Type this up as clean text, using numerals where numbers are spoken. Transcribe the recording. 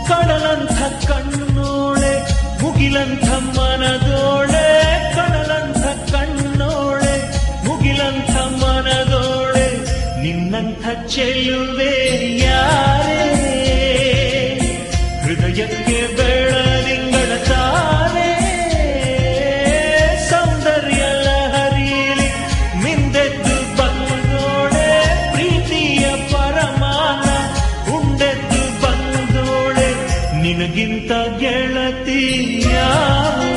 ಕಡಲಂಥ ಕಣ್ಣೋಳೆ ಮುಗಿಲಂಥ ಮನದೋಳೆ, ಕಡಲಂಥ ಕಣ್ಣೋಳೆ ಮುಗಿಲಂಥ ಮನದೋಳೆ, ನಿನ್ನಂಥ ಚೆಲುವೆ ಯಾರೇ, ಹೃದಯಕ್ಕೆ ಬೆಳದಿಂಗಳ ತಾರೆ, ಸೌಂದರ್ಯ ಲಹರಿಯಲ್ಲಿ ಮಿಂದೆದ್ದು ಬಂದೋಳೆ, ಪ್ರೀತಿಯ ಪರಮಾನ ಉಂಡೆದ್ದು ಬಂದೋಳೆ, ನಿನಗಿಂತ ಗೆಳತಿ ಯಾರು?